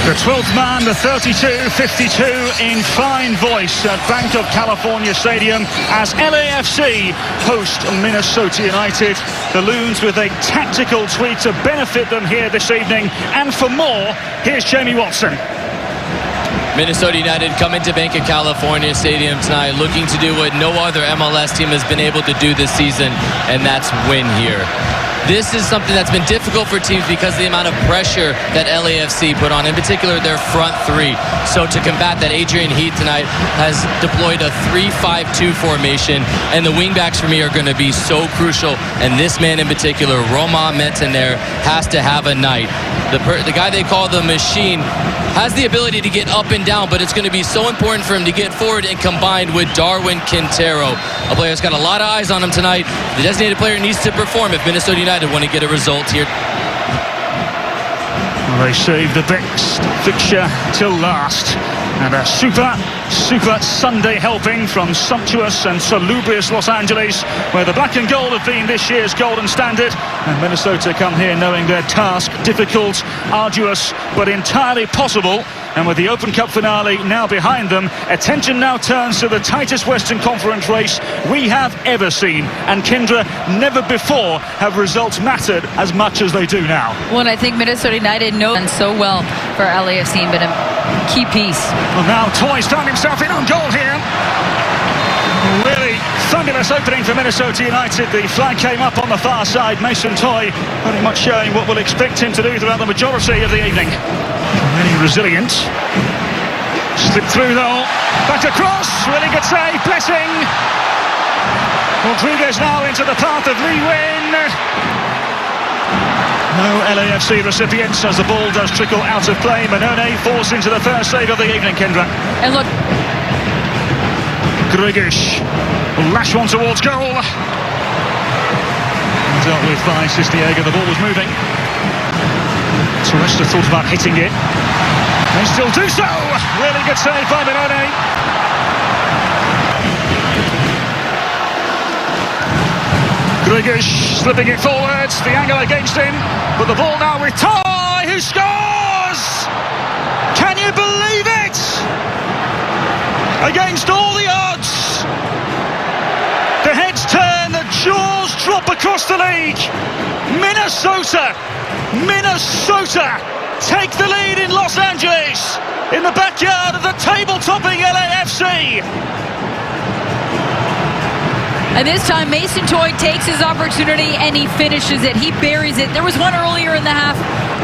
The 12th man, the 32-52 in fine voice at Bank of California Stadium as LAFC host Minnesota United. The Loons with a tactical tweak to benefit them here this evening. And for more, here's Jamie Watson. Minnesota United coming to Bank of California Stadium tonight, looking to do what no other MLS team has been able to do this season, and that's win here. This is something that's been difficult for teams because of the amount of pressure that LAFC put on, in particular their front three. So to combat that, Adrian Heath tonight has deployed a 3-5-2 formation, and the wingbacks for me are going to be so crucial. And this man in particular, Romain Métanire, has to have a night. The guy they call the Machine has the ability to get up and down, but it's going to be so important for him to get forward and combined with Darwin Quintero, a player that's got a lot of eyes on him tonight. The designated player needs to perform if Minnesota United want to get a result here. Well, they saved the best fixture till last. And a super Sunday helping from sumptuous and salubrious Los Angeles, where the black and gold have been this year's golden standard. And Minnesota come here knowing their task difficult, arduous, but entirely possible. And with the Open Cup finale now behind them, attention now turns to the tightest Western Conference race we have ever seen. And Kendra, never before have results mattered as much as they do now. Well, I think Minnesota United knows so well for LAFC, but a key piece. Well, now Toye's found himself in on goal here. Really fabulous opening for Minnesota United. The flag came up on the far side. Mason Toye very much showing what we'll expect him to do throughout the majority of the evening. Really resilient. Slipped through though. Back across. Really good save. Blessing. Rodriguez now into the path of Lee Win. No LAFC recipients as the ball does trickle out of play. Manone falls into the first save of the evening, Kendra. And look, Gregish will lash one towards goal. Dealt with by Sistiega. The ball was moving. Terrestre thought about hitting it. They still do so. Really good save by Manone. Gregish slipping it forwards, the angle against him, but the ball now with Toye, who scores! Can you believe it? Against all the odds, the heads turn, the jaws drop across the league. Minnesota take the lead in Los Angeles, in the backyard of the table-topping LAFC. and this time Mason Toye takes his opportunity and he finishes it. He buries it. There was one earlier in the half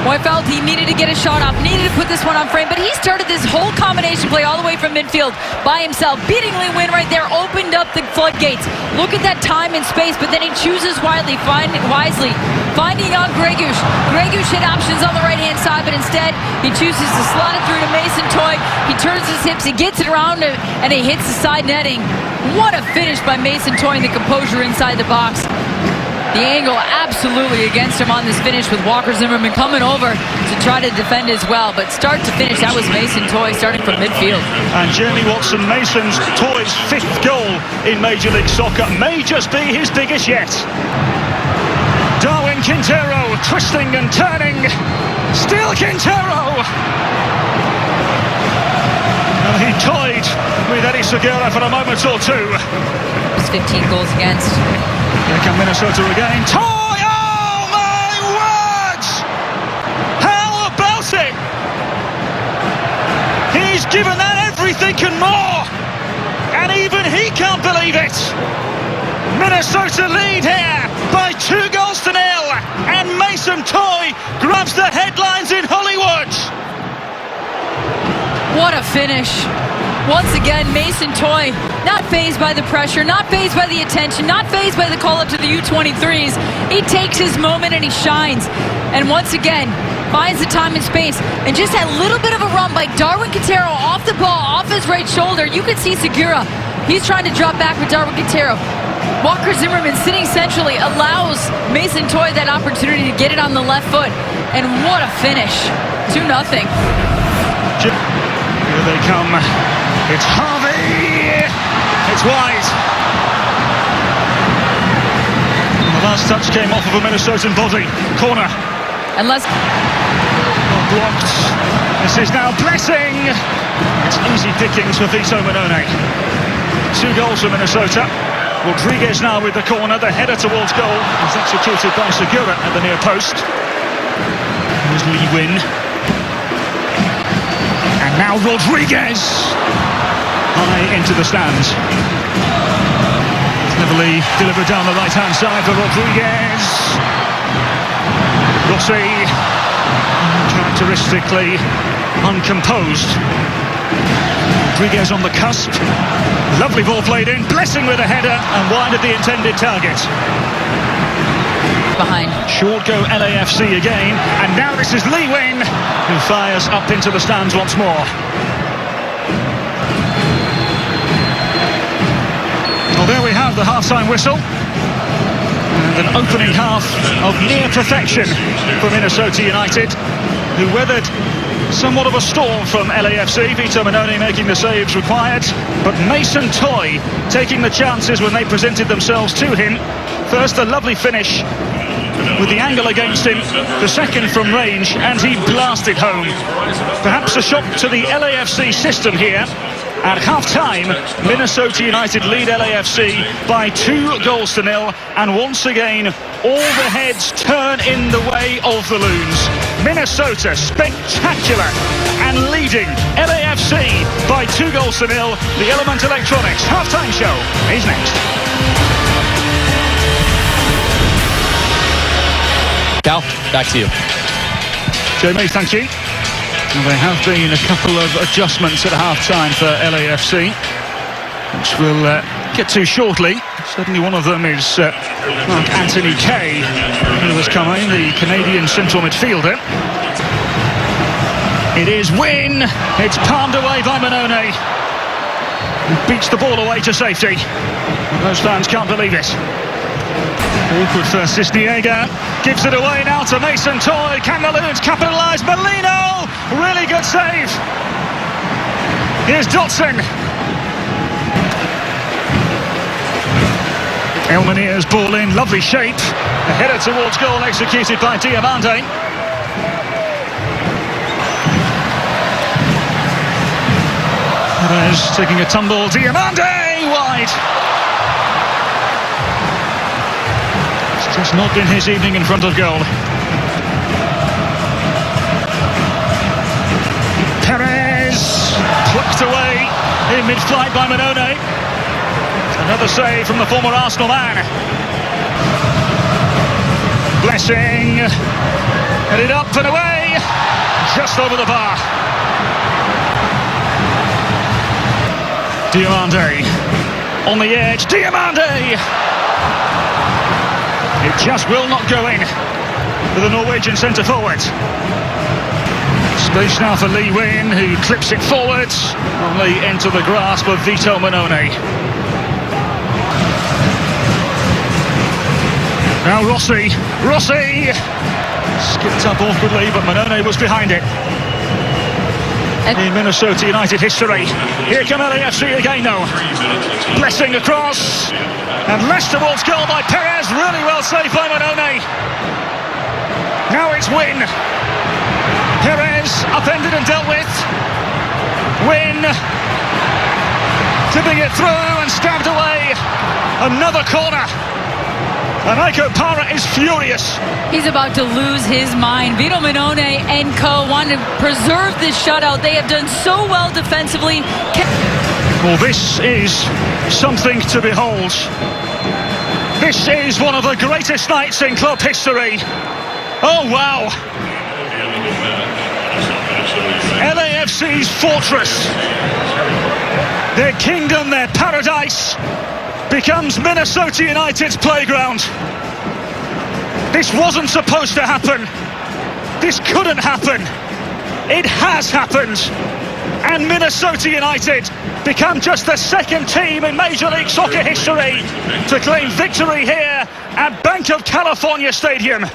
where I felt he needed to get a shot off, needed to put this one on frame, but he started this whole combination play all the way from midfield by himself. Beating Lee Win right there opened up the floodgates. Look at that time and space, but then he chooses wisely, finding on Gregish. Gregish had options on the right-hand side, but instead he chooses to slot it through to Mason Toye. He turns his hips, he gets it around, and he hits the side netting. What a finish by Mason Toye and the composure inside the box. The angle absolutely against him on this finish, with Walker Zimmerman coming over to try to defend as well. But start to finish, that was Mason Toye starting from midfield. And Jeremy Watson, Mason's Toye's 5th goal in Major League Soccer may just be his biggest yet. Darwin Quintero twisting and turning. Still Quintero. And he toyed with Eddie Segura for a moment or two. It's 15 goals against. Here come Minnesota again. Toye! Oh my word! How about it? He's given that everything and more. And even he can't believe it. Minnesota lead here by 2 goals to 0. And Mason Toye grabs the headlines in Hollywood. What a finish. Once again, Mason Toye, not fazed by the pressure, not fazed by the attention, not fazed by the call-up to the U23s. He takes his moment and he shines. And once again, finds the time and space. And just that little bit of a run by Darwin Quintero off the ball, off his right shoulder. You can see Segura. He's trying to drop back with Darwin Quintero. Walker Zimmerman sitting centrally allows Mason Toye that opportunity to get it on the left foot. And what a finish. 2-0. Here they come. It's Harvey. It's wide. And the last touch came off of a Minnesotan body. Corner. Unless blocked. This is now Blessing. It's easy pickings for Vito Manone. 2 goals for Minnesota. Rodriguez now with the corner. The header towards goal is executed by Segura at the near post. Here's Lee Win. And now Rodriguez. High into the stands. Cleverly delivered down the right-hand side for Rodriguez. Rossi, characteristically uncomposed. Rodriguez on the cusp. Lovely ball played in. Blessing with a header and wide of the intended target. Behind. Short go LAFC again. And now this is Lee Win, who fires up into the stands once more. Well, there we have the half-time whistle. And an opening half of near perfection for Minnesota United, who weathered somewhat of a storm from LAFC. Vito Manone making the saves required, but Mason Toye taking the chances when they presented themselves to him. First, a lovely finish with the angle against him, the second from range, and he blasted home. Perhaps a shock to the LAFC system here. At half-time, Minnesota United lead LAFC by 2-0, and once again, all the heads turn in the way of the Loons. Minnesota spectacular and leading LAFC by 2-0. The Element Electronics half-time show is next. Cal, back to you. Jamie, thank you. Well, there have been a couple of adjustments at half-time for LAFC, which we'll get to shortly. Certainly one of them is Mark Anthony Kay, who has come in, the Canadian central midfielder. It is Win. It's palmed away by Manone, who beats the ball away to safety. And those fans can't believe it. Awkward for Cisniega. Gives it away now to Mason Toye. Can the Loons capitalise? Molino! Really good save. Here's Dotson. Elmanier's ball in. Lovely shape. A header towards goal executed by Diamande. Perez taking a tumble. Diamande wide. Just not been his evening in front of goal. Perez plucked away in mid-flight by Manone. Another save from the former Arsenal man. Blessing. Headed up and away. Just over the bar. Diamande on the edge. Diamande! It just will not go in for the Norwegian centre-forward. Space now for Lee Win, who clips it forward, only into the grasp of Vito Manone. Now Rossi skipped up awkwardly, but Manone was behind it. In Minnesota United history. Here come LAFC again though. Blessing across. And less towards goal by Perez. Really well saved by Manone. Now it's Win. Perez upended and dealt with. Win. Tipping it through and stabbed away. Another corner. And Iko Para is furious. He's about to lose his mind. Vito Manone and co want to preserve this shutout. They have done so well defensively. Well, this is something to behold. This is one of the greatest nights in club history. Oh, wow. LAFC's fortress, their kingdom, their paradise, becomes Minnesota United's playground. This wasn't supposed to happen. This couldn't happen. It has happened. And Minnesota United become just the second team in Major League Soccer history to claim victory here at Bank of California Stadium.